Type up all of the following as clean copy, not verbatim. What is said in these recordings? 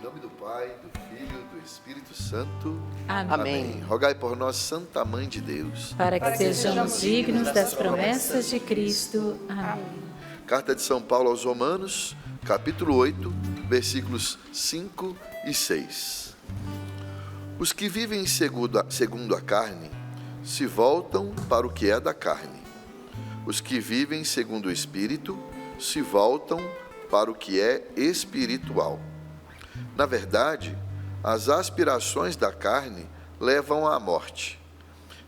nome do Pai, do Filho e do Espírito Santo. Amém. Rogai por nós, Santa Mãe de Deus, Para que sejamos dignos das promessas de Cristo. Amém. Carta de São Paulo aos Romanos, capítulo 8, versículos 5 e 6. Os que vivem segundo a carne se voltam para o que é da carne. Os que vivem segundo o Espírito se voltam para o que é espiritual. Na verdade, as aspirações da carne levam à morte,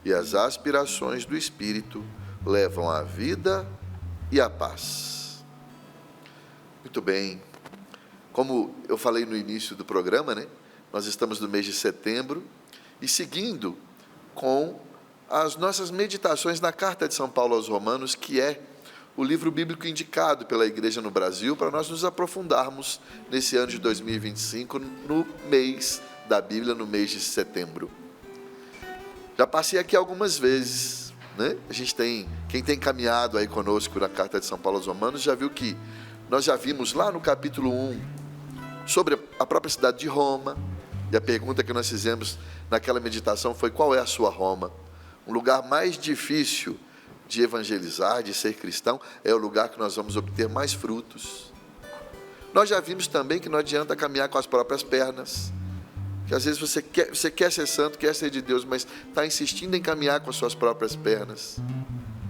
e as aspirações do Espírito levam à vida e à paz. Muito bem. Como eu falei no início do programa, nós estamos no mês de setembro e seguindo com as nossas meditações na Carta de São Paulo aos Romanos, que é o livro bíblico indicado pela Igreja no Brasil para nós nos aprofundarmos nesse ano de 2025, no mês da Bíblia, no mês de setembro. Já passei aqui algumas vezes, quem tem caminhado aí conosco na Carta de São Paulo aos Romanos, já viu que nós já vimos lá no capítulo 1 sobre a própria cidade de Roma, e a pergunta que nós fizemos naquela meditação foi: qual é a sua Roma? Um lugar mais difícil de evangelizar, de ser cristão, é o lugar que nós vamos obter mais frutos. Nós já vimos também que não adianta caminhar com as próprias pernas, que às vezes você quer ser santo, quer ser de Deus, mas está insistindo em caminhar com as suas próprias pernas,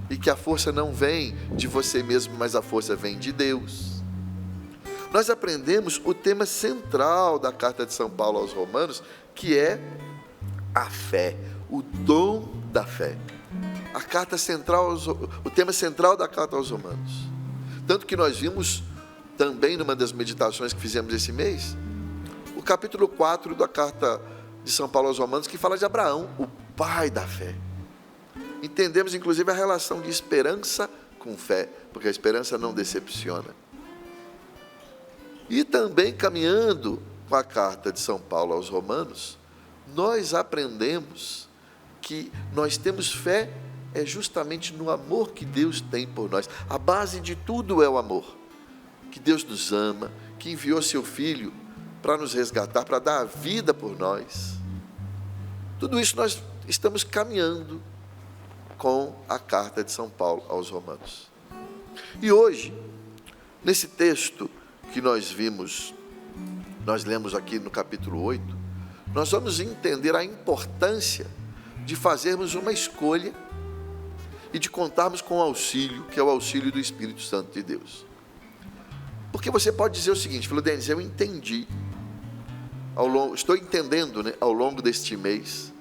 e que a força não vem de você mesmo, mas a força vem de Deus. Nós aprendemos o tema central da Carta de São Paulo aos Romanos, que é a fé, o dom da fé. A carta central, o tema central da Carta aos Romanos. Tanto que nós vimos também numa das meditações que fizemos esse mês, o capítulo 4 da Carta de São Paulo aos Romanos, que fala de Abraão, o pai da fé. Entendemos inclusive a relação de esperança com fé, porque a esperança não decepciona. E também caminhando com a Carta de São Paulo aos Romanos, nós aprendemos que nós temos fé é justamente no amor que Deus tem por nós. A base de tudo é o amor. Que Deus nos ama, que enviou seu Filho para nos resgatar, para dar a vida por nós. Tudo isso nós estamos caminhando com a Carta de São Paulo aos Romanos. E hoje, nesse texto que nós lemos aqui no capítulo 8, nós vamos entender a importância de fazermos uma escolha e de contarmos com o auxílio, que é o auxílio do Espírito Santo de Deus. Porque você pode dizer o seguinte: Denis, eu entendi, estou entendendo, ao longo deste mês,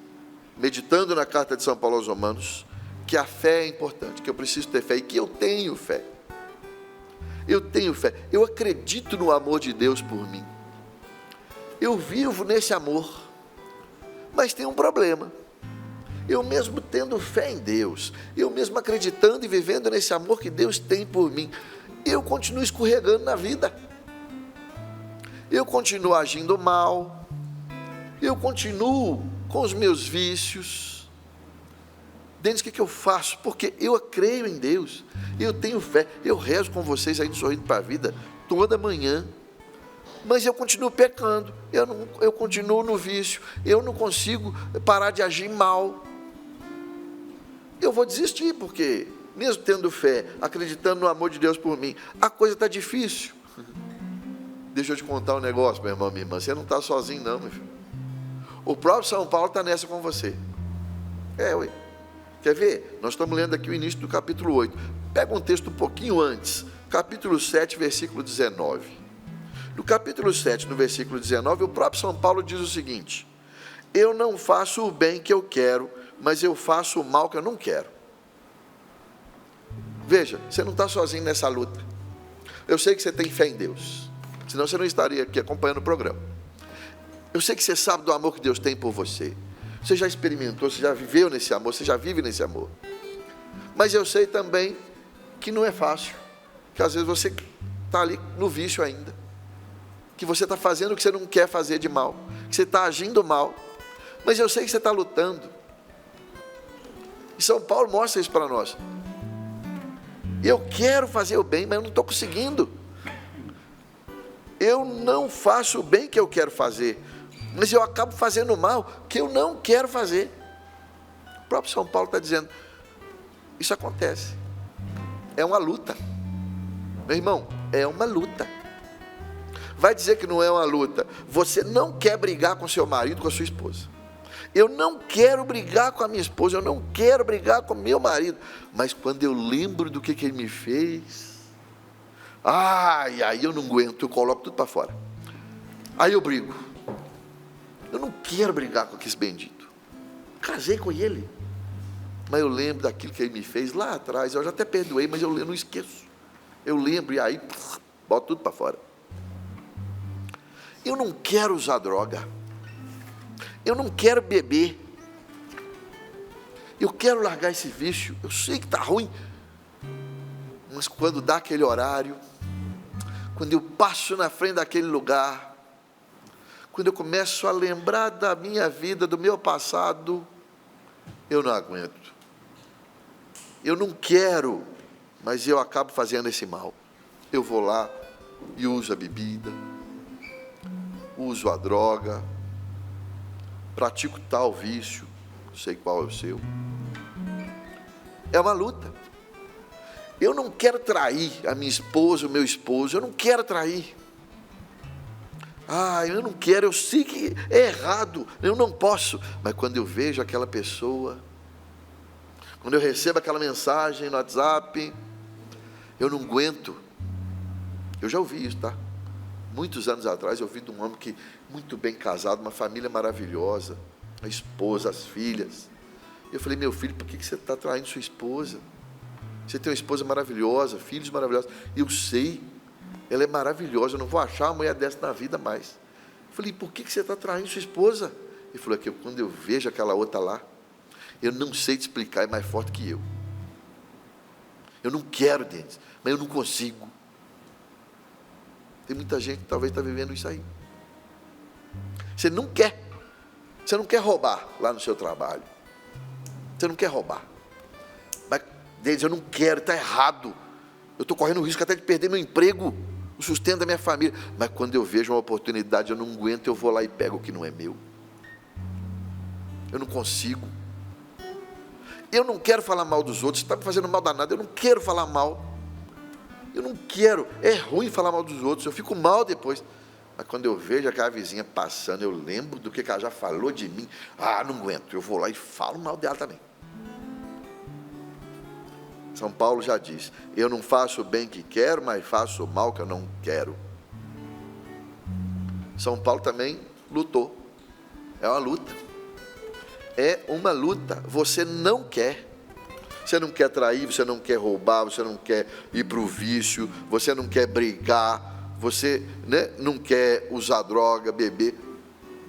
meditando na Carta de São Paulo aos Romanos, que a fé é importante, que eu preciso ter fé e que eu tenho fé. Eu tenho fé, eu acredito no amor de Deus por mim. Eu vivo nesse amor, mas tem um problema. Eu mesmo tendo fé em Deus, eu mesmo acreditando e vivendo nesse amor que Deus tem por mim, eu continuo escorregando na vida. Eu continuo agindo mal, eu continuo com os meus vícios. Denis, o que eu faço? Porque eu creio em Deus, eu tenho fé, eu rezo com vocês aí do Sorrindo para a Vida toda manhã, mas eu continuo pecando, eu continuo no vício, eu não consigo parar de agir mal. Eu vou desistir, porque mesmo tendo fé, acreditando no amor de Deus por mim, a coisa está difícil. Deixa eu te contar um negócio, meu irmão, minha irmã, você não está sozinho não, meu filho. O próprio São Paulo está nessa com você. Quer ver? Nós estamos lendo aqui o início do capítulo 8. Pega um texto um pouquinho antes, capítulo 7, versículo 19. No capítulo 7, no versículo 19, o próprio São Paulo diz o seguinte: eu não faço o bem que eu quero, mas eu faço o mal que eu não quero. Veja, você não está sozinho nessa luta. Eu sei que você tem fé em Deus, senão você não estaria aqui acompanhando o programa. Eu sei que você sabe do amor que Deus tem por você. Você já experimentou, você já viveu nesse amor, você já vive nesse amor. Mas eu sei também que não é fácil, que às vezes você está ali no vício ainda, que você está fazendo o que você não quer fazer de mal, que você está agindo mal, mas eu sei que você está lutando. E São Paulo mostra isso para nós. Eu quero fazer o bem, mas eu não estou conseguindo. eu não faço o bem que eu quero fazer, mas eu acabo fazendo o mal que eu não quero fazer. O próprio São Paulo está dizendo, isso acontece, é uma luta, meu irmão, é uma luta. Vai dizer que não é uma luta, você não quer brigar com seu marido, com a sua esposa, eu não quero brigar com a minha esposa, eu não quero brigar com meu marido, mas quando eu lembro do que ele me fez, aí eu não aguento, eu coloco tudo para fora, aí eu brigo. Eu não quero brigar com aquele bendito, casei com ele, mas eu lembro daquilo que ele me fez lá atrás, eu já até perdoei, mas eu não esqueço, eu lembro e aí boto tudo para fora. Eu não quero usar droga, eu não quero beber, eu quero largar esse vício, eu sei que está ruim, mas quando dá aquele horário, quando eu passo na frente daquele lugar, quando eu começo a lembrar da minha vida, do meu passado, eu não aguento, eu não quero, mas eu acabo fazendo esse mal, eu vou lá e uso a bebida, uso a droga, pratico tal vício, não sei qual é o seu, é uma luta. Eu não quero trair a minha esposa, o meu esposo, eu não quero trair, eu não quero, eu sei que é errado, eu não posso, mas quando eu vejo aquela pessoa, quando eu recebo aquela mensagem no WhatsApp, eu não aguento. Eu já ouvi isso, tá? Muitos anos atrás eu ouvi de um homem que, muito bem casado, uma família maravilhosa, a esposa, as filhas. Eu falei, meu filho, por que você está traindo sua esposa? Você tem uma esposa maravilhosa, filhos maravilhosos. Eu sei, ela é maravilhosa, eu não vou achar uma mulher dessa na vida mais. Eu falei, por que você está traindo sua esposa? Ele falou, quando eu vejo aquela outra lá, eu não sei te explicar, é mais forte que eu. Eu não quero, Denis, mas eu não consigo. Tem muita gente que talvez está vivendo isso aí. Você não quer roubar lá no seu trabalho, você não quer roubar, mas Denis, eu não quero, está errado, eu estou correndo o risco até de perder meu emprego, o sustento da minha família, mas quando eu vejo uma oportunidade, eu não aguento, eu vou lá e pego o que não é meu, eu não consigo, eu não quero falar mal dos outros, está me fazendo mal danado, eu não quero falar mal, eu não quero, é ruim falar mal dos outros, eu fico mal depois, mas quando eu vejo aquela vizinha passando, eu lembro do que ela já falou de mim, não aguento, eu vou lá e falo mal dela também. São Paulo já diz, eu não faço o bem que quero, mas faço o mal que eu não quero. São Paulo também lutou, é uma luta, você não quer trair, você não quer roubar, você não quer ir para o vício, você não quer brigar, você não quer usar droga, beber,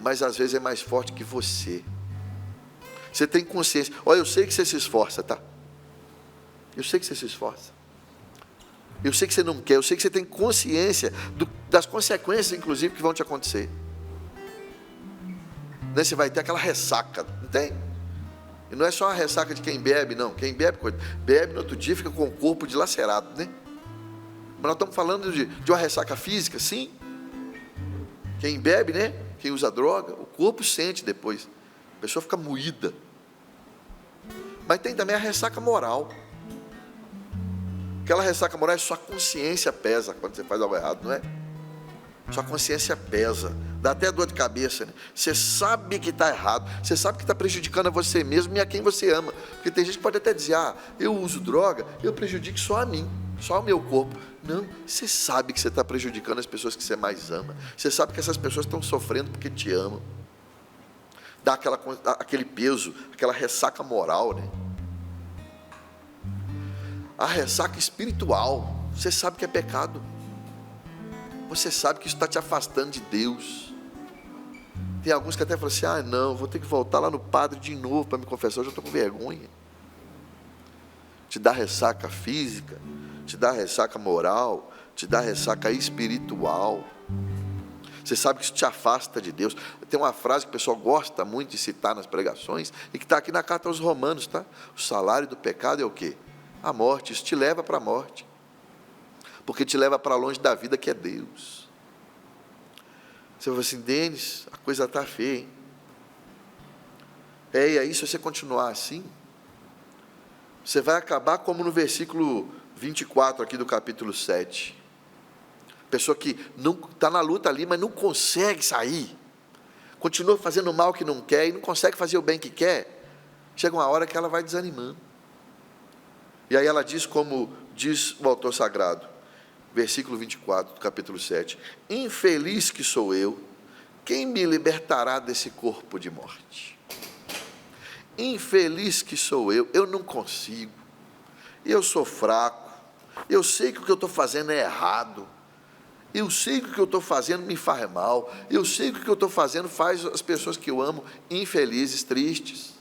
mas às vezes é mais forte que você tem consciência, olha, eu sei que você se esforça, tá? Eu sei que você se esforça, eu sei que você não quer, eu sei que você tem consciência das consequências, inclusive, que vão te acontecer, Você vai ter aquela ressaca, não tem? E não é só a ressaca de quem bebe, não, quem bebe no outro dia fica com o corpo dilacerado, Mas nós estamos falando de uma ressaca física, sim, quem bebe, quem usa droga, o corpo sente depois, a pessoa fica moída, mas tem também a ressaca moral. Aquela ressaca moral é sua consciência pesa quando você faz algo errado, não é? Sua consciência pesa, dá até dor de cabeça, Você sabe que está errado, você sabe que está prejudicando a você mesmo e a quem você ama, porque tem gente que pode até dizer, eu uso droga, eu prejudico só a mim, só o meu corpo. Não, você sabe que você está prejudicando as pessoas que você mais ama, você sabe que essas pessoas estão sofrendo porque te amam, dá aquele peso, aquela ressaca moral, A ressaca espiritual, você sabe que é pecado, você sabe que isso está te afastando de Deus. Tem alguns que até falam assim, não, vou ter que voltar lá no padre de novo para me confessar, eu já estou com vergonha. Te dá ressaca física, te dá ressaca moral, te dá ressaca espiritual. Você sabe que isso te afasta de Deus. Tem uma frase que o pessoal gosta muito de citar nas pregações, e que está aqui na carta aos Romanos, tá? O salário do pecado é o quê? A morte. Isso te leva para a morte, porque te leva para longe da vida que é Deus. Você vai assim: Denis, a coisa está feia, hein? E aí, se você continuar assim, você vai acabar como no versículo 24 aqui do capítulo 7. Pessoa que não está na luta ali, mas não consegue sair. Continua fazendo o mal que não quer e não consegue fazer o bem que quer. Chega uma hora que ela vai desanimando. E aí ela diz, como diz o autor sagrado, versículo 24 do capítulo 7: infeliz que sou eu, quem me libertará desse corpo de morte? Infeliz que sou eu não consigo, eu sou fraco, eu sei que o que eu estou fazendo é errado, eu sei que o que eu estou fazendo me faz mal, eu sei que o que eu estou fazendo faz as pessoas que eu amo infelizes, tristes,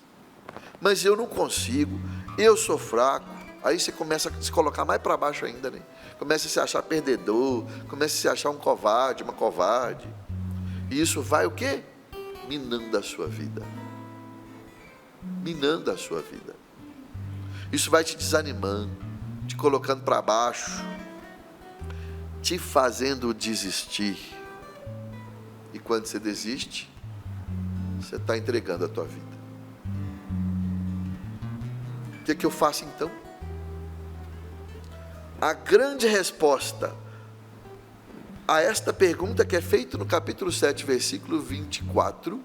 mas eu não consigo, eu sou fraco. Aí você começa a se colocar mais para baixo ainda, né? Começa a se achar perdedor, começa a se achar um covarde, uma covarde, e isso vai o quê? Minando a sua vida. Minando a sua vida. Isso vai te desanimando, te colocando para baixo, te fazendo desistir. E quando você desiste, você está entregando a tua vida. O que é que eu faço então? A grande resposta a esta pergunta que é feita no capítulo 7, versículo 24,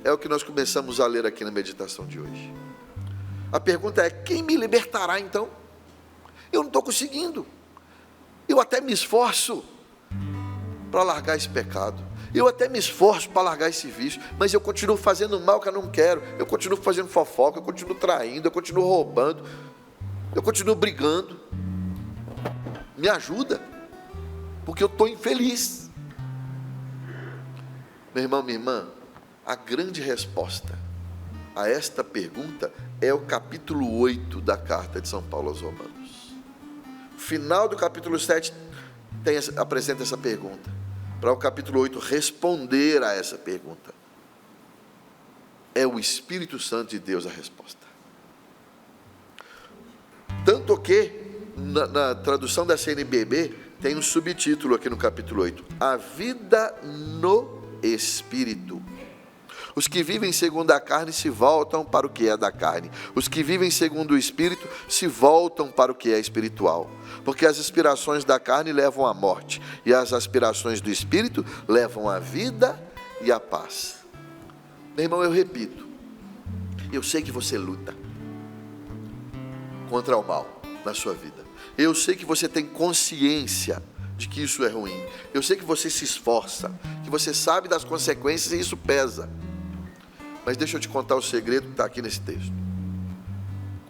é o que nós começamos a ler aqui na meditação de hoje. A pergunta é: quem me libertará então? Eu não estou conseguindo. Eu até me esforço para largar esse pecado, eu até me esforço para largar esse vício, mas eu continuo fazendo mal que eu não quero, eu continuo fazendo fofoca, eu continuo traindo, eu continuo roubando, eu continuo brigando. Me ajuda, porque eu estou infeliz. Meu irmão, minha irmã, a grande resposta a esta pergunta é o capítulo 8 da carta de São Paulo aos Romanos. O final do capítulo 7 apresenta essa pergunta, para o capítulo 8 responder a essa pergunta. É o Espírito Santo de Deus a resposta. Tanto que, na tradução da CNBB, tem um subtítulo aqui no capítulo 8: a vida no Espírito. Os que vivem segundo a carne se voltam para o que é da carne. Os que vivem segundo o Espírito se voltam para o que é espiritual. Porque as aspirações da carne levam à morte, e as aspirações do Espírito levam à vida e à paz. Meu irmão, eu repito, eu sei que você luta contra o mal na sua vida. Eu sei que você tem consciência de que isso é ruim. Eu sei que você se esforça, que você sabe das consequências e isso pesa. Mas deixa eu te contar o segredo que está aqui nesse texto.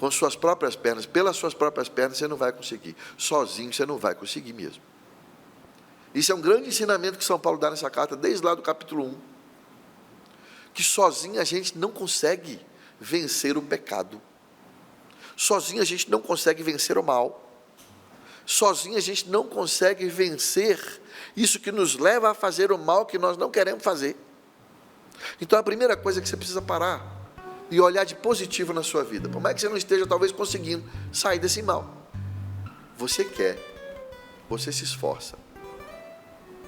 Com suas próprias pernas, pelas suas próprias pernas, você não vai conseguir. Sozinho você não vai conseguir mesmo. Isso é um grande ensinamento que São Paulo dá nessa carta, desde lá do capítulo 1. Que sozinho a gente não consegue vencer o pecado. Sozinho a gente não consegue vencer o mal. Sozinho a gente não consegue vencer isso que nos leva a fazer o mal que nós não queremos fazer. Então a primeira coisa é que você precisa parar e olhar de positivo na sua vida. Por mais que você não esteja talvez conseguindo sair desse mal, você quer, você se esforça.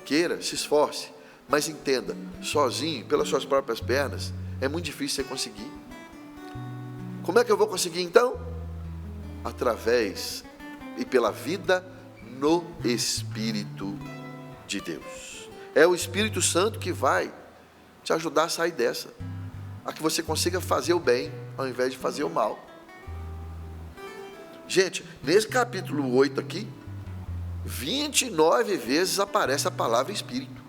Queira, se esforce, mas entenda, sozinho, pelas suas próprias pernas, é muito difícil você conseguir. Como é que eu vou conseguir então? Através e pela vida no Espírito de Deus. É o Espírito Santo que vai te ajudar a sair dessa, a que você consiga fazer o bem ao invés de fazer o mal. Gente, nesse capítulo 8 aqui, 29 vezes aparece a palavra Espírito.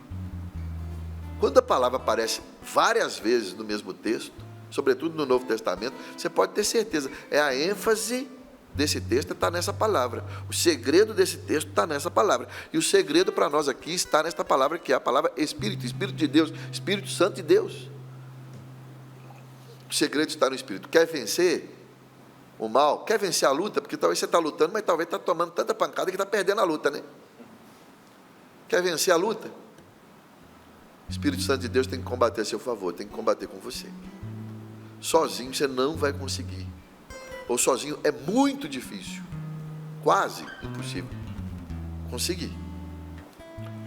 Quando a palavra aparece várias vezes no mesmo texto, sobretudo no Novo Testamento, você pode ter certeza, é a ênfase desse texto está nessa palavra. O segredo desse texto está nessa palavra. E o segredo para nós aqui está nesta palavra, que é a palavra Espírito, Espírito de Deus, Espírito Santo de Deus. O segredo está no Espírito. Quer vencer o mal? Quer vencer a luta? Porque talvez você está lutando, mas talvez está tomando tanta pancada que está perdendo a luta, né? Quer vencer a luta? O Espírito Santo de Deus tem que combater a seu favor, tem que combater com você. Sozinho você não vai conseguir. Ou sozinho é muito difícil, quase impossível conseguir.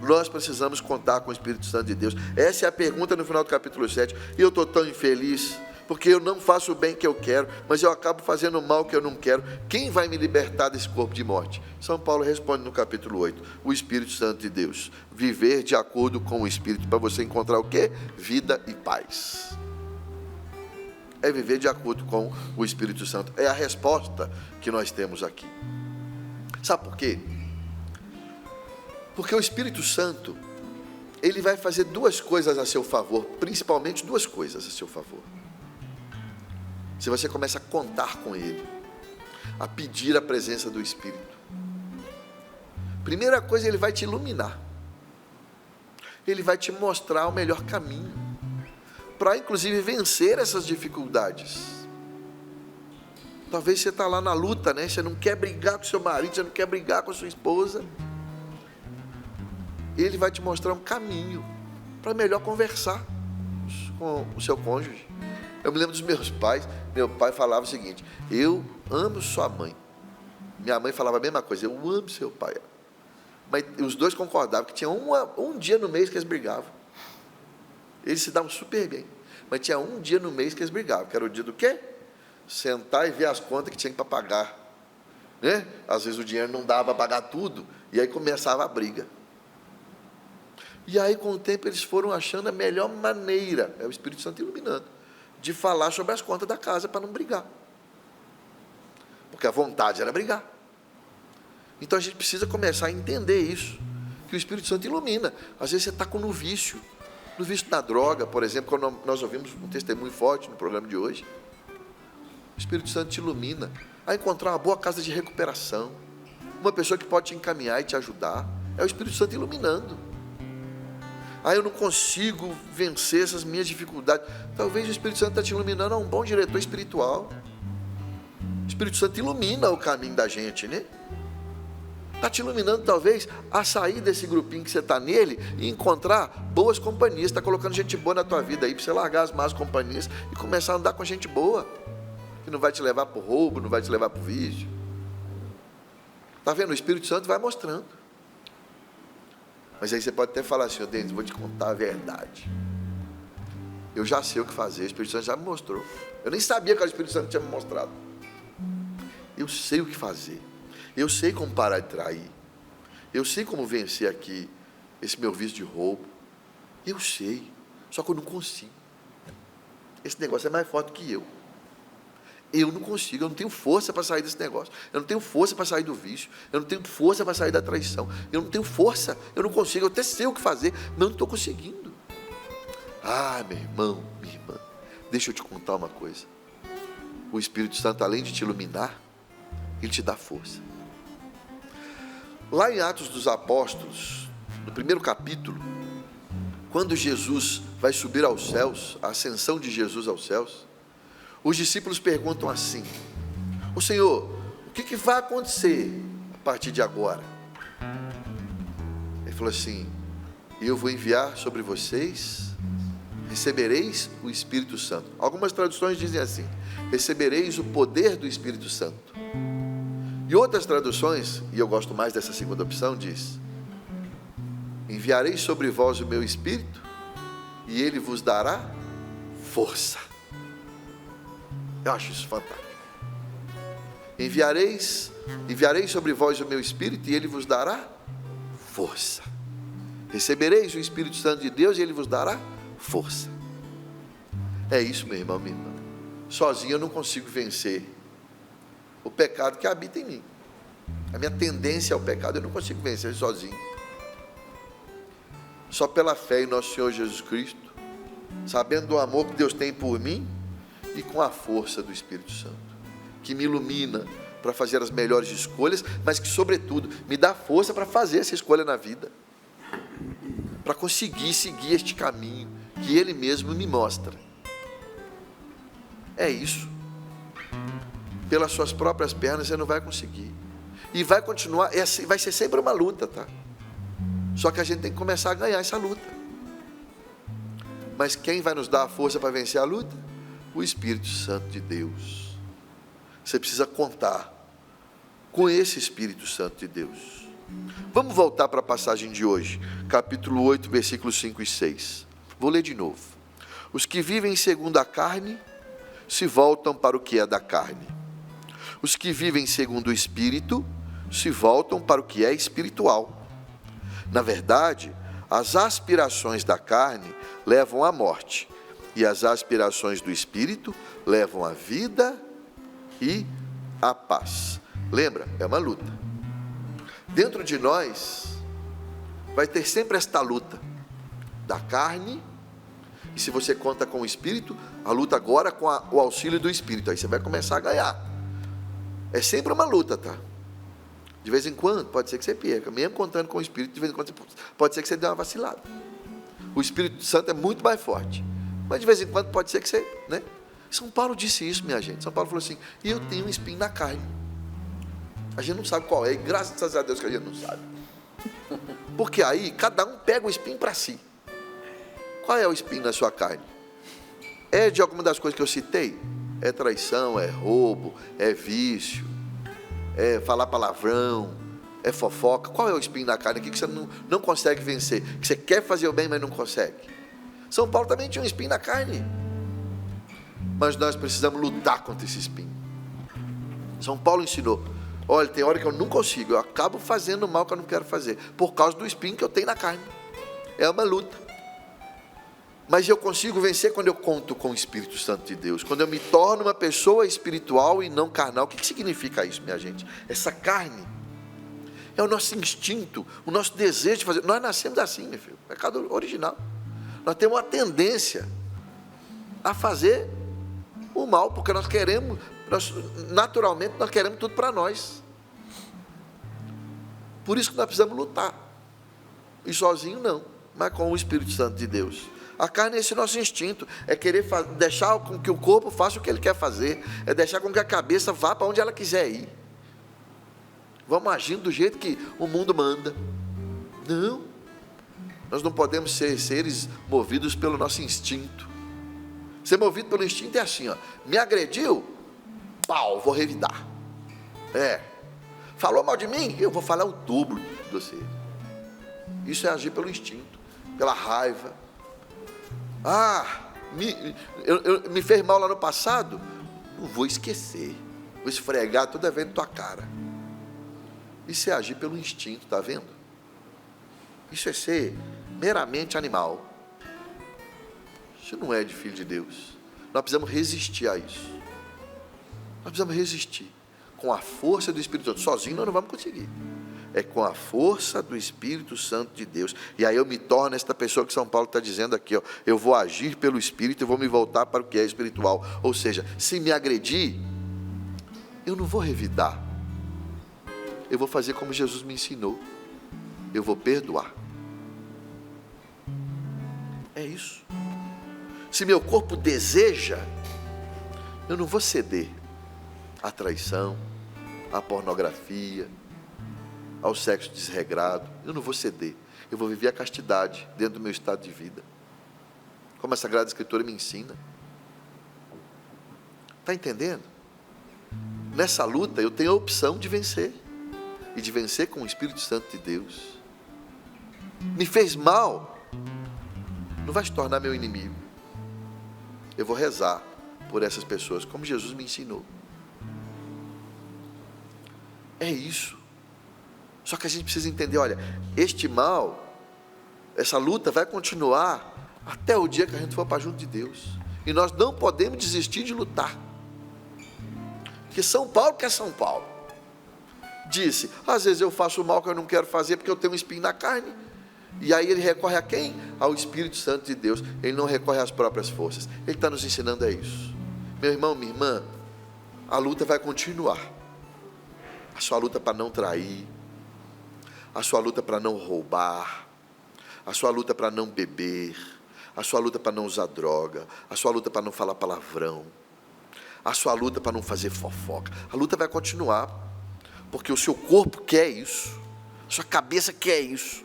Nós precisamos contar com o Espírito Santo de Deus. Essa é a pergunta no final do capítulo 7. E eu estou tão infeliz, porque eu não faço o bem que eu quero, mas eu acabo fazendo o mal que eu não quero. Quem vai me libertar desse corpo de morte? São Paulo responde no capítulo 8, o Espírito Santo de Deus. Viver de acordo com o Espírito, para você encontrar o quê? Vida e paz. É viver de acordo com o Espírito Santo. É a resposta que nós temos aqui. Sabe por quê? Porque o Espírito Santo, ele vai fazer duas coisas a seu favor, principalmente duas coisas a seu favor. Se você começa a contar com ele, a pedir a presença do Espírito. Primeira coisa, ele vai te iluminar. Ele vai te mostrar o melhor caminho, para inclusive vencer essas dificuldades. Talvez você está lá na luta, né? Você não quer brigar com seu marido, você não quer brigar com a sua esposa. Ele vai te mostrar um caminho para melhor conversar com o seu cônjuge. Eu me lembro dos meus pais. Meu pai falava o seguinte: eu amo sua mãe. Minha mãe falava a mesma coisa: eu amo seu pai. Mas os dois concordavam que tinha um dia no mês que eles brigavam. Eles se davam super bem, mas tinha um dia no mês que eles brigavam, que era o dia do quê? Sentar e ver as contas que tinha para pagar, né? Às vezes o dinheiro não dava para pagar tudo, e aí começava a briga. E aí, com o tempo, eles foram achando a melhor maneira, é o Espírito Santo iluminando, de falar sobre as contas da casa para não brigar. Porque a vontade era brigar. Então a gente precisa começar a entender isso, que o Espírito Santo ilumina. Às vezes você está no vício da droga, por exemplo, quando nós ouvimos um testemunho forte no programa de hoje. O Espírito Santo te ilumina a encontrar uma boa casa de recuperação, uma pessoa que pode te encaminhar e te ajudar. É o Espírito Santo iluminando. Eu não consigo vencer essas minhas dificuldades. Talvez o Espírito Santo está te iluminando a um bom diretor espiritual. O Espírito Santo ilumina o caminho da gente, né? Está te iluminando talvez a sair desse grupinho que você está nele e encontrar boas companhias. Está colocando gente boa na tua vida aí, para você largar as más companhias e começar a andar com gente boa, que não vai te levar para o roubo, não vai te levar para o vício. Está vendo? O Espírito Santo vai mostrando. Mas aí você pode até falar assim: Denis, vou te contar a verdade. Eu já sei o que fazer, o Espírito Santo já me mostrou. Eu nem sabia que o Espírito Santo tinha me mostrado. Eu sei o que fazer. Eu sei como parar de trair. Eu sei como vencer aqui esse meu vício de roubo. Eu sei, só que eu não consigo. Esse negócio é mais forte que eu. Eu não consigo, eu não tenho força para sair desse negócio. Eu não tenho força para sair do vício. Eu não tenho força para sair da traição. Eu não tenho força, eu não consigo. Eu até sei o que fazer, mas eu não estou conseguindo. Meu irmão, minha irmã, deixa eu te contar uma coisa. O Espírito Santo, além de te iluminar, ele te dá força. Lá em Atos dos Apóstolos, no primeiro capítulo, quando Jesus vai subir aos céus, a ascensão de Jesus aos céus, os discípulos perguntam assim: o Senhor, o que vai acontecer a partir de agora? Ele falou assim: eu vou enviar sobre vocês, recebereis o Espírito Santo. Algumas traduções dizem assim: recebereis o poder do Espírito Santo. E outras traduções, e eu gosto mais dessa segunda opção, diz: enviarei sobre vós o meu Espírito, e ele vos dará força. Eu acho isso fantástico. Enviarei sobre vós o meu Espírito, e ele vos dará força. Recebereis o Espírito Santo de Deus, e ele vos dará força. É isso, meu irmão, minha irmã. Sozinho eu não consigo vencer o pecado que habita em mim. A minha tendência ao pecado eu não consigo vencer sozinho. Só pela fé em nosso Senhor Jesus Cristo, sabendo do amor que Deus tem por mim, e com a força do Espírito Santo, que me ilumina para fazer as melhores escolhas, mas que, sobretudo, me dá força para fazer essa escolha na vida, para conseguir seguir este caminho que Ele mesmo me mostra. É isso. Pelas suas próprias pernas você não vai conseguir, e vai continuar, vai ser sempre uma luta, tá? Só que a gente tem que começar a ganhar essa luta. Mas quem vai nos dar a força para vencer a luta? O Espírito Santo de Deus. Você precisa contar com esse Espírito Santo de Deus. Vamos voltar para a passagem de hoje, capítulo 8, versículos 5 e 6. Vou ler de novo. Os que vivem segundo a carne se voltam para o que é da carne. Os que vivem segundo o Espírito se voltam para o que é espiritual. Na verdade, as aspirações da carne levam à morte, e as aspirações do Espírito levam à vida e à paz. Lembra? É uma luta. Dentro de nós vai ter sempre esta luta da carne, e se você conta com o Espírito, a luta agora com o auxílio do Espírito, aí você vai começar a ganhar. É sempre uma luta, tá? De vez em quando, pode ser que você perca, mesmo contando com o Espírito, de vez em quando pode ser que você dê uma vacilada. O Espírito Santo é muito mais forte, mas de vez em quando pode ser que você, né? São Paulo disse isso, minha gente. São Paulo falou assim: eu tenho um espinho na carne. A gente não sabe qual é, e graças a Deus que a gente não sabe. Porque aí, cada um pega o espinho para si. Qual é o espinho na sua carne? É de alguma das coisas que eu citei? É traição, é roubo, é vício, é falar palavrão, é fofoca. Qual é o espinho na carne aqui que você não consegue vencer? Que você quer fazer o bem, mas não consegue? São Paulo também tinha um espinho na carne. Mas nós precisamos lutar contra esse espinho. São Paulo ensinou: olha, tem hora que eu não consigo, eu acabo fazendo o mal que eu não quero fazer, por causa do espinho que eu tenho na carne. É uma luta. Mas eu consigo vencer quando eu conto com o Espírito Santo de Deus, quando eu me torno uma pessoa espiritual e não carnal. O que significa isso, minha gente? Essa carne é o nosso instinto, o nosso desejo de fazer. Nós nascemos assim, meu filho, pecado original. Nós temos uma tendência a fazer o mal, porque nós queremos, naturalmente nós queremos tudo para nós. Por isso que nós precisamos lutar. E sozinho não, mas com o Espírito Santo de Deus. A carne é esse nosso instinto, é querer deixar com que o corpo faça o que ele quer fazer, é deixar com que a cabeça vá para onde ela quiser ir. Vamos agindo do jeito que o mundo manda. Não, nós não podemos ser seres movidos pelo nosso instinto. Ser movido pelo instinto é assim, ó: me agrediu, pau, vou revidar. Falou mal de mim, eu vou falar o dobro de você. Isso é agir pelo instinto, pela raiva. Me fez mal lá no passado, não vou esquecer, vou esfregar toda vez na tua cara. Isso é agir pelo instinto, está vendo? Isso é ser meramente animal. Isso não é de filho de Deus. Nós precisamos resistir a isso. Nós precisamos resistir com a força do Espírito Santo. Sozinho nós não vamos conseguir. É com a força do Espírito Santo de Deus. E aí eu me torno esta pessoa que São Paulo está dizendo aqui, ó: eu vou agir pelo Espírito e vou me voltar para o que é espiritual. Ou seja, se me agredir, eu não vou revidar. Eu vou fazer como Jesus me ensinou. Eu vou perdoar. É isso. Se meu corpo deseja, eu não vou ceder à traição, à pornografia, ao sexo desregrado. Eu não vou ceder. Eu vou viver a castidade dentro do meu estado de vida, como a Sagrada Escritura me ensina. Está entendendo? Nessa luta eu tenho a opção de vencer, e de vencer com o Espírito Santo de Deus. Me fez mal, não vai se tornar meu inimigo. Eu vou rezar por essas pessoas, como Jesus me ensinou. É isso. Só que a gente precisa entender, olha, este mal, essa luta vai continuar até o dia que a gente for para junto de Deus. E nós não podemos desistir de lutar. Porque São Paulo, que é São Paulo, disse: às vezes eu faço o mal que eu não quero fazer porque eu tenho um espinho na carne. E aí ele recorre a quem? Ao Espírito Santo de Deus. Ele não recorre às próprias forças. Ele está nos ensinando a isso. Meu irmão, minha irmã, a luta vai continuar. A sua luta para não trair, a sua luta para não roubar, a sua luta para não beber, a sua luta para não usar droga, a sua luta para não falar palavrão, a sua luta para não fazer fofoca. A luta vai continuar, porque o seu corpo quer isso, a sua cabeça quer isso.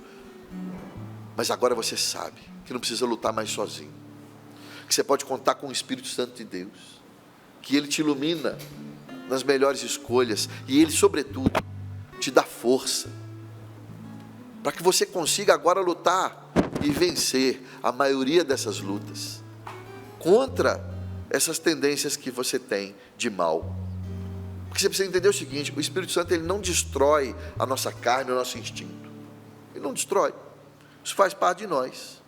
Mas agora você sabe que não precisa lutar mais sozinho, que você pode contar com o Espírito Santo de Deus, que Ele te ilumina nas melhores escolhas, e Ele, sobretudo, te dá força para que você consiga agora lutar e vencer a maioria dessas lutas contra essas tendências que você tem de mal. Porque você precisa entender o seguinte: o Espírito Santo, ele não destrói a nossa carne, o nosso instinto. Ele não destrói. Isso faz parte de nós.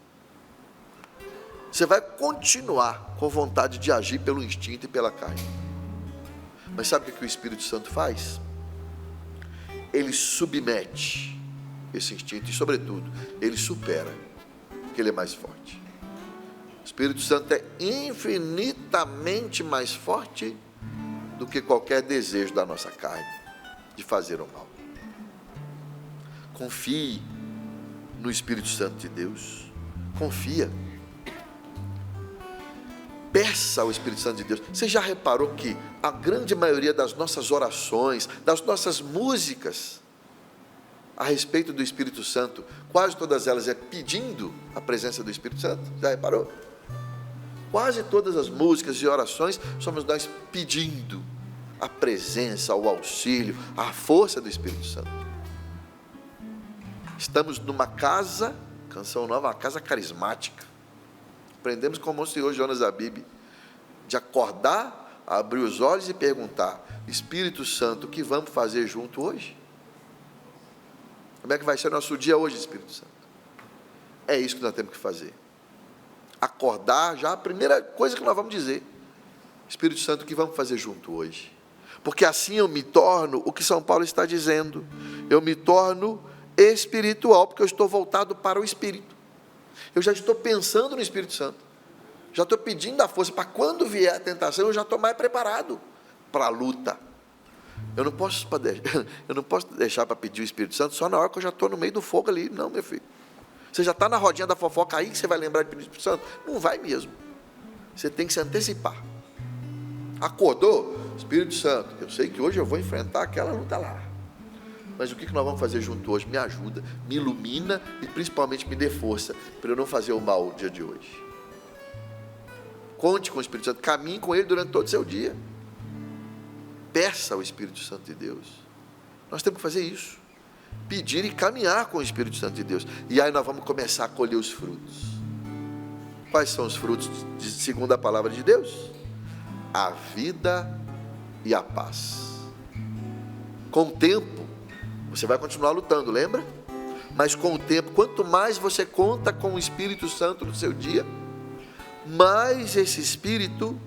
Você vai continuar com vontade de agir pelo instinto e pela carne. Mas sabe o que o Espírito Santo faz? Ele submete esse instinto e, sobretudo, ele supera, porque ele é mais forte. O Espírito Santo é infinitamente mais forte do que qualquer desejo da nossa carne de fazer o mal. Confie no Espírito Santo de Deus. Confia. Peça ao Espírito Santo de Deus. Você já reparou que a grande maioria das nossas orações, das nossas músicas a respeito do Espírito Santo, quase todas elas é pedindo a presença do Espírito Santo? Já reparou? Quase todas as músicas e orações somos nós pedindo a presença, o auxílio, a força do Espírito Santo. Estamos numa casa, canção nova, uma casa carismática. Aprendemos com o Monsenhor Jonas Abib, de acordar, abrir os olhos e perguntar: Espírito Santo, o que vamos fazer junto hoje? Como é que vai ser nosso dia hoje, Espírito Santo? É isso que nós temos que fazer. Acordar, já a primeira coisa que nós vamos dizer: Espírito Santo, o que vamos fazer junto hoje? Porque assim eu me torno o que São Paulo está dizendo. Eu me torno espiritual, porque eu estou voltado para o Espírito. Eu já estou pensando no Espírito Santo. Já estou pedindo a força para quando vier a tentação, eu já estou mais preparado para a luta. Eu não posso deixar para pedir o Espírito Santo só na hora que eu já estou no meio do fogo ali. Não, meu filho. Você já está na rodinha da fofoca aí que você vai lembrar de pedir o Espírito Santo? Não vai mesmo. Você tem que se antecipar. Acordou? Espírito Santo, eu sei que hoje eu vou enfrentar aquela luta lá. Mas o que nós vamos fazer junto hoje? Me ajuda, me ilumina e principalmente me dê força para eu não fazer o mal no dia de hoje. Conte com o Espírito Santo, caminhe com ele durante todo o seu dia. Peça ao Espírito Santo de Deus. Nós temos que fazer isso. Pedir e caminhar com o Espírito Santo de Deus. E aí nós vamos começar a colher os frutos. Quais são os frutos segundo a palavra de Deus? A vida e a paz. Com o tempo, você vai continuar lutando, lembra? Mas com o tempo, quanto mais você conta com o Espírito Santo no seu dia, mais esse Espírito,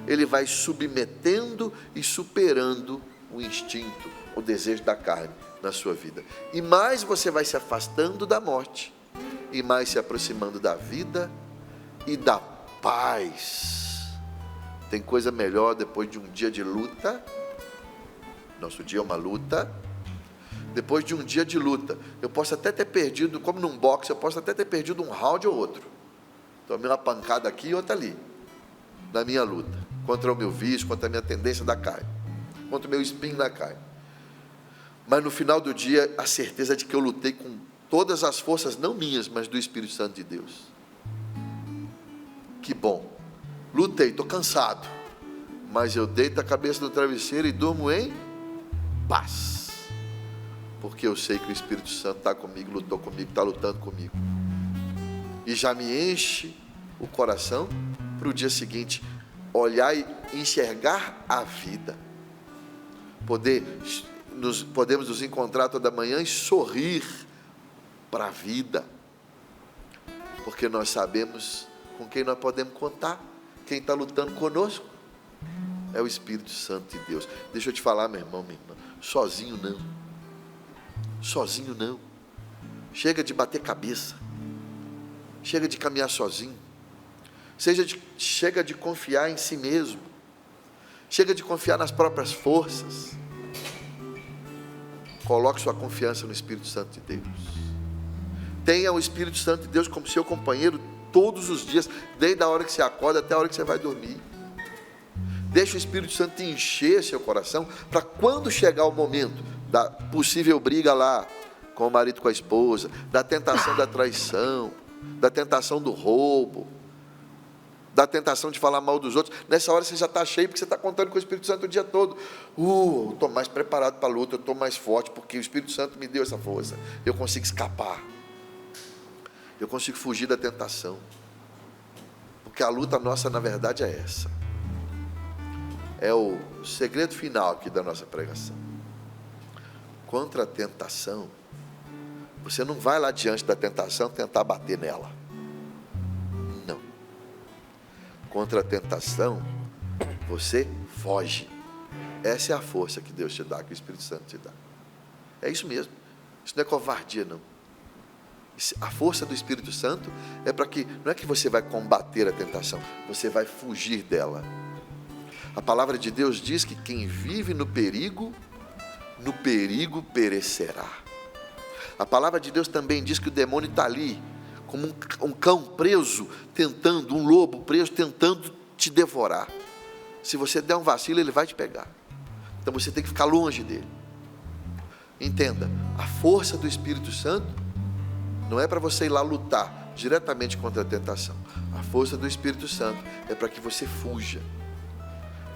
ele vai submetendo e superando o instinto, o desejo da carne na sua vida. E mais você vai se afastando da morte, e mais se aproximando da vida e da paz. Tem coisa melhor depois de um dia de luta? Nosso dia é uma luta. Depois de um dia de luta, eu posso até ter perdido, como num boxe, eu posso até ter perdido um round ou outro. Tomei uma pancada aqui e outra ali, na minha luta, contra o meu vício, contra a minha tendência da carne, contra o meu espinho na carne. Mas no final do dia, a certeza de que eu lutei com todas as forças, não minhas, mas do Espírito Santo de Deus. Que bom. Lutei, estou cansado, mas eu deito a cabeça no travesseiro e durmo em paz. Porque eu sei que o Espírito Santo está comigo, lutou comigo, está lutando comigo. E já me enche o coração para o dia seguinte olhar e enxergar a vida. Podemos nos encontrar toda manhã e sorrir para a vida. Porque nós sabemos com quem nós podemos contar. Quem está lutando conosco é o Espírito Santo de Deus. Deixa eu te falar, meu irmão, minha irmã, sozinho não. Sozinho não. Chega de bater cabeça. Chega de caminhar sozinho. Chega de confiar em si mesmo. Chega de confiar nas próprias forças. Coloque sua confiança no Espírito Santo de Deus. Tenha o Espírito Santo de Deus como seu companheiro todos os dias, desde a hora que você acorda até a hora que você vai dormir. Deixe o Espírito Santo encher seu coração, para quando chegar o momento da possível briga lá com o marido, com a esposa, da tentação da traição, da tentação do roubo, da tentação de falar mal dos outros. Nessa hora você já está cheio, porque você está contando com o Espírito Santo o dia todo. Eu estou mais preparado para a luta, eu estou mais forte, porque o Espírito Santo me deu essa força. Eu consigo escapar. Eu consigo fugir da tentação. Porque a luta nossa, na verdade, é essa. É o segredo final aqui da nossa pregação. Contra a tentação, você não vai lá diante da tentação tentar bater nela. Não. Contra a tentação, você foge. Essa é a força que Deus te dá, que o Espírito Santo te dá. É isso mesmo. Isso não é covardia, não. A força do Espírito Santo é para que, não é que você vai combater a tentação, você vai fugir dela. A palavra de Deus diz que quem vive no perigo perecerá. A palavra de Deus também diz que o demônio está ali, como um cão preso, tentando, um lobo preso, tentando te devorar. Se você der um vacilo, ele vai te pegar. Então você tem que ficar longe dele. Entenda, a força do Espírito Santo não é para você ir lá lutar diretamente contra a tentação. A força do Espírito Santo é para que você fuja.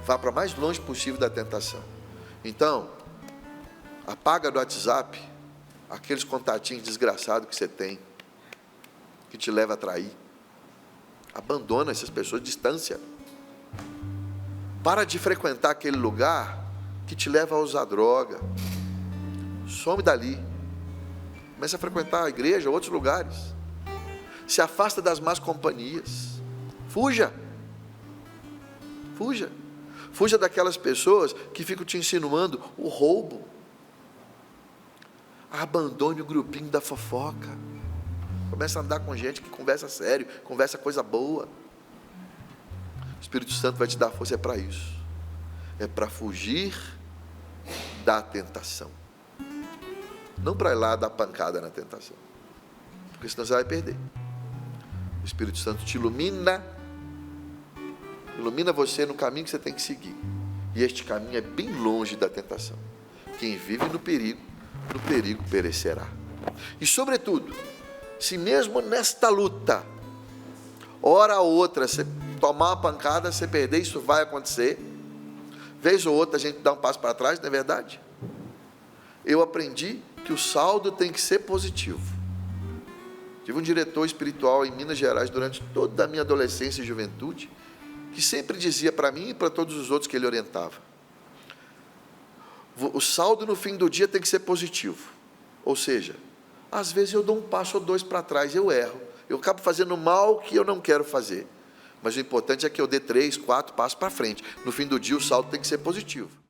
Vá para mais longe possível da tentação. Então, apaga do WhatsApp aqueles contatinhos desgraçados que você tem, que te leva a trair. Abandona essas pessoas, distância. Para de frequentar aquele lugar que te leva a usar droga. Some dali. Começa a frequentar a igreja, outros lugares. Se afasta das más companhias. Fuja. Fuja. Fuja daquelas pessoas que ficam te insinuando o roubo. Abandone o grupinho da fofoca. Começa a andar com gente que conversa sério, conversa coisa boa. O Espírito Santo vai te dar força, é para isso. É para fugir da tentação. Não para ir lá dar pancada na tentação. Porque senão você vai perder. O Espírito Santo te ilumina você no caminho que você tem que seguir. E este caminho é bem longe da tentação. Quem vive no perigo perecerá. E sobretudo, se mesmo nesta luta, hora ou outra, você tomar uma pancada, você perder, isso vai acontecer. Vez ou outra a gente dá um passo para trás, não é verdade? Eu aprendi que o saldo tem que ser positivo. Tive um diretor espiritual em Minas Gerais durante toda a minha adolescência e juventude, que sempre dizia para mim e para todos os outros que ele orientava: o saldo no fim do dia tem que ser positivo. Ou seja, às vezes eu dou um passo ou dois para trás, eu erro, eu acabo fazendo mal que eu não quero fazer, mas o importante é que eu dê 3, 4 passos para frente. No fim do dia o saldo tem que ser positivo.